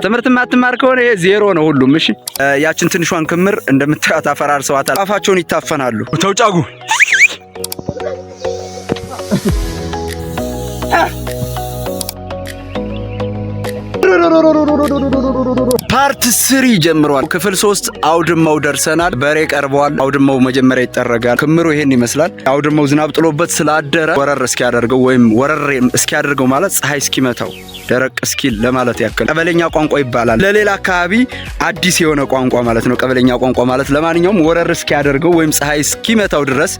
ትምህርት ማትማር ከሆነ ይሄ ዜሮ ነው ሁሉም። እሺ ያችን ትንሿን ክምር እንደምታዩት አፈራርሰዋታል። አፋቸውን ይታፈናሉ። ተውጫጉ ፓርት 3 ጀምሯል። ክፍል 3 አውድማው ደርሰናል። በሬ ቀርበዋል። አውድማው መጀመሪያ ይጠረጋል። ክምሩ ይሄን ይመስላል። አውድማው ዝናብ ጥሎበት ስላደረ ወረር እስኪያደርገው ወይም ወረር እስኪያደርገው ማለት ፀሐይ እስኪመታው ደረቅ እስኪል ለማለት ያክል ቀበለኛ ቋንቋ ይባላል። ለሌላ አካባቢ አዲስ የሆነ ቋንቋ ማለት ነው ቀበለኛ ቋንቋ ማለት። ለማንኛውም ወረር እስኪያደርገው ወይም ፀሐይ እስኪመታው ድረስ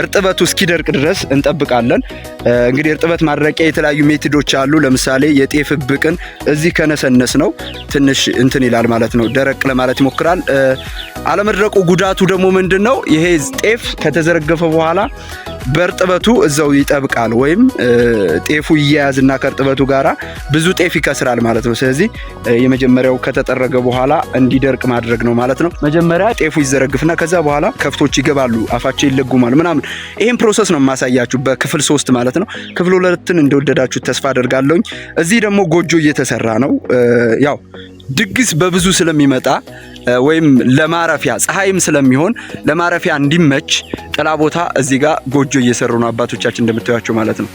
እርጥበቱ እስኪደርቅ ድረስ እንጠብቃለን። እንግዲህ እርጥበት ማድረቂያ የተለያዩ ሜቶዶች አሉ። ለምሳሌ የጤፍ ብቅን እዚህ ከነሰነስ ነው ትንሽ እንትን ይላል ማለት ነው፣ ደረቅ ለማለት ይሞክራል። አለመድረቁ ጉዳቱ ደግሞ ምንድነው? ይሄ ጤፍ ከተዘረገፈ በኋላ በእርጥበቱ እዛው ይጠብቃል ወይም ጤፉ ይያያዝና ከእርጥበቱ ጋራ ብዙ ጤፍ ይከስራል ማለት ነው። ስለዚህ የመጀመሪያው ከተጠረገ በኋላ እንዲደርቅ ማድረግ ነው ማለት ነው። መጀመሪያ ጤፉ ይዘረግፍና ከዛ በኋላ ከፍቶች ይገባሉ፣ አፋቸው ይለጉማል ምናምን። ይሄን ፕሮሰስ ነው የማሳያችሁ በክፍል 3 ማለት ነው። ክፍል 2ን እንደወደዳችሁ ተስፋ አደርጋለሁ። እዚህ ደግሞ ጎጆ እየተሰራ ነው። ያው ድግስ በብዙ ስለሚመጣ ወይም ለማረፊያ ፀሐይም ስለሚሆን ለማረፊያ እንዲመች ጥላ ቦታ እዚህ ጋር ጎጆ እየሰሩ ነው አባቶቻችን እንደምታዩቸው ማለት ነው።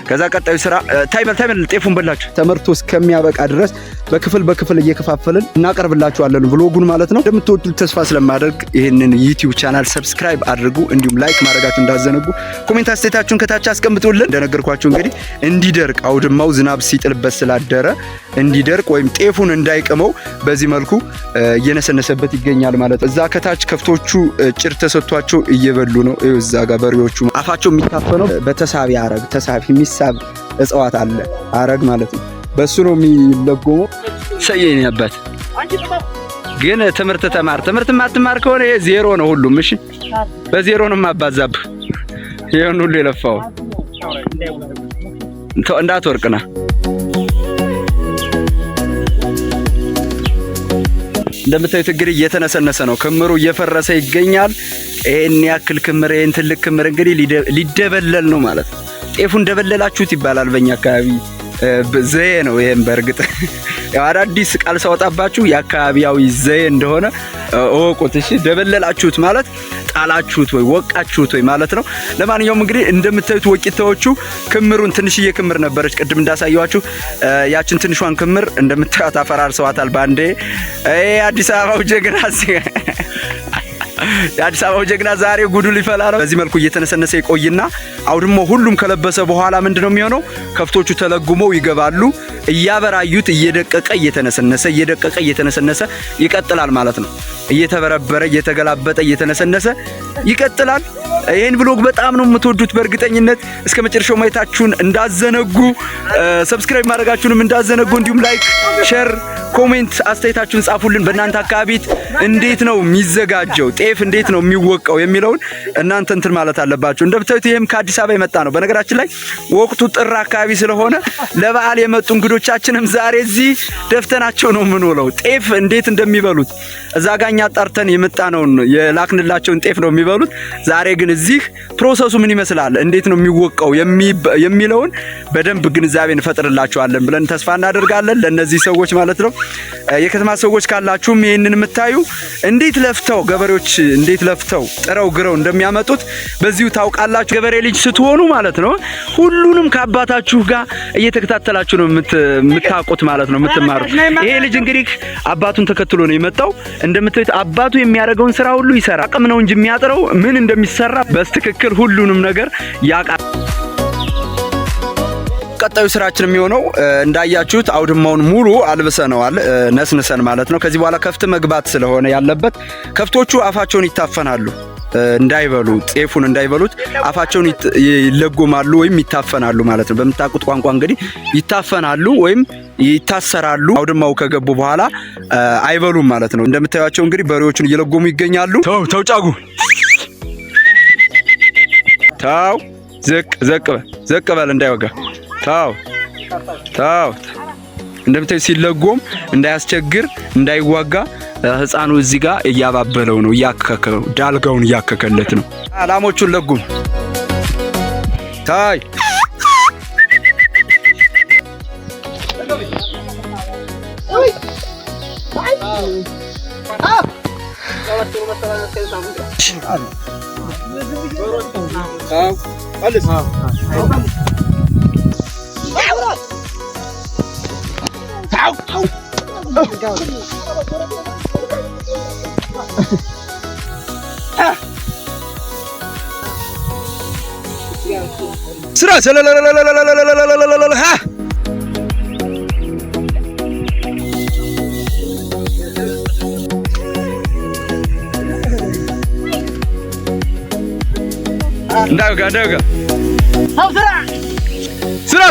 ከዛ ቀጣዩ ስራ ታይመል ጤፉን በላችሁ ተመርቶ እስከሚያበቃ ድረስ በክፍል እየከፋፈልን እናቀርብላችኋለን ብሎጉን ማለት ነው። እንደምትወዱት ተስፋ ስለማደርግ ይሄንን ዩቲዩብ ቻናል ሰብስክራይብ አድርጉ፣ እንዲሁም ላይክ ማድረጋችሁ እንዳዘነጉ። ኮሜንት አስተያየታችሁን ከታች አስቀምጡልን። እንደነገርኳችሁ እንግዲህ እንዲደርቅ አውድማው ዝናብ ሲጥልበት ስላደረ እንዲደርቅ ወይም ጤፉን እንዳይቀመው በዚህ መልኩ እየነሰነሰበት ይገኛል ማለት ነው። እዛ ከታች ከፍቶቹ ጭር ተሰጥቷቸው እየበሉ ነው። እዛ ጋር በሬዎቹ አፋቸው የሚታፈነው በተሳቢ አረግ ተሳቢ የሚሳብ እጽዋት አለ አረግ ማለት ነው። በሱ ነው የሚለጎመው። ሰየኝ ያባት ግን ትምህርት ተማር። ትምህርት ማትማር ከሆነ ይሄ ዜሮ ነው ሁሉም። እሺ በዜሮ ነው ማባዛብ። ይሄን ሁሉ የለፋው እንዳትወርቅና እንደምታዩት እንግዲህ እየተነሰነሰ ነው። ክምሩ እየፈረሰ ይገኛል። ይሄን ያክል ክምር፣ ይሄን ትልቅ ክምር እንግዲህ ሊደበለል ነው ማለት ነው። ጤፉ እንደበለላችሁት ይባላል በእኛ አካባቢ ዘዬ ነው። ይሄን በእርግጥ ያው አዳዲስ ቃል ሳወጣባችሁ የአካባቢያዊ ዘዬ እንደሆነ እወቁት። እሺ ደበለላችሁት ማለት ጣላችሁት ወይ ወቃችሁት ወይ ማለት ነው። ለማንኛውም እንግዲህ እንደምታዩት ወቂታዎቹ ክምሩን ትንሽዬ ክምር ነበረች ቅድም እንዳሳየዋችሁ። ያችን ትንሿን ክምር እንደምታዩት አፈራርሰዋታል ባንዴ። አዲስ አበባው ጀግና የአዲስ አበባው ጀግና ዛሬ ጉዱ ሊፈላ ነው። በዚህ መልኩ እየተነሰነሰ ይቆይና አውድሞ ሁሉም ከለበሰ በኋላ ምንድነው የሚሆነው? ከፍቶቹ ተለጉመው ይገባሉ። እያበራዩት እየደቀቀ እየተነሰነሰ ይቀጥላል ማለት ነው። እየተበረበረ እየተገላበጠ እየተነሰነሰ ይቀጥላል። ይሄን ብሎግ በጣም ነው የምትወዱት በእርግጠኝነት። እስከ መጨረሻው ማየታችሁን እንዳዘነጉ፣ ሰብስክራይብ ማድረጋችሁንም እንዳዘነጉ፣ እንዲሁም ላይክ፣ ሼር፣ ኮሜንት አስተያየታችሁን ጻፉልን። በእናንተ አካባቢ እንዴት ነው የሚዘጋጀው ጤፍ እንዴት ነው የሚወቀው የሚለውን እናንተ እንትን ማለት አለባችሁ። እንደምታዩት ይሄም ከአዲስ አበባ የመጣ ነው። በነገራችን ላይ ወቅቱ ጥር አካባቢ ስለሆነ ለበዓል የመጡ እንግዶቻችንም ዛሬ እዚህ ደፍተናቸው ነው የምንውለው። ጤፍ እንዴት እንደሚበሉት እዛ ጋኛ አጣርተን የመጣነውን የላክንላቸውን ጤፍ ነው የሚበሉት። ዛሬ ግን እዚህ ፕሮሰሱ ምን ይመስላል እንዴት ነው የሚወቀው የሚለውን በደንብ ግንዛቤን ፈጥርላችኋለን ብለን ተስፋ እናደርጋለን ለነዚህ ሰዎች ማለት ነው። የከተማ ሰዎች ካላችሁም ይሄንን የምታዩ እንዴት ለፍተው ገበሬዎች እንዴት ለፍተው ጥረው ግረው እንደሚያመጡት በዚሁ ታውቃላችሁ። ገበሬ ልጅ ስትሆኑ ማለት ነው ሁሉንም ከአባታችሁ ጋር እየተከታተላችሁ ነው የምታውቁት ማለት ነው የምትማሩት። ይሄ ልጅ እንግዲህ አባቱን ተከትሎ ነው የመጣው። እንደምታዩት አባቱ የሚያደርገውን ስራ ሁሉ ይሰራ። አቅም ነው እንጂ የሚያጥረው ምን እንደሚሰራ በትክክል ሁሉንም ነገር ያውቃል። ቀጣዩ ስራችን የሚሆነው እንዳያችሁት አውድማውን ሙሉ አልብሰነዋል ነስንሰን ማለት ነው። ከዚህ በኋላ ከፍት መግባት ስለሆነ ያለበት ከፍቶቹ አፋቸውን ይታፈናሉ እንዳይበሉ ጤፉን እንዳይበሉት አፋቸውን ይለጎማሉ ወይም ይታፈናሉ ማለት ነው። በምታውቁት ቋንቋ እንግዲህ ይታፈናሉ ወይም ይታሰራሉ። አውድማው ከገቡ በኋላ አይበሉም ማለት ነው። እንደምታዩቸው እንግዲህ በሬዎቹን እየለጎሙ ይገኛሉ። ተው ጫጉ ተው ዘቅ በል እንዳይወጋ ታው እንደምታዩ ሲለጎም እንዳያስቸግር እንዳይዋጋ ህፃኑ እዚህ ጋር እያባበለው ነው እያከከለው ዳልጋውን እያከከለት ነው። አላሞቹን ለጉም ታይ Daga. Sura.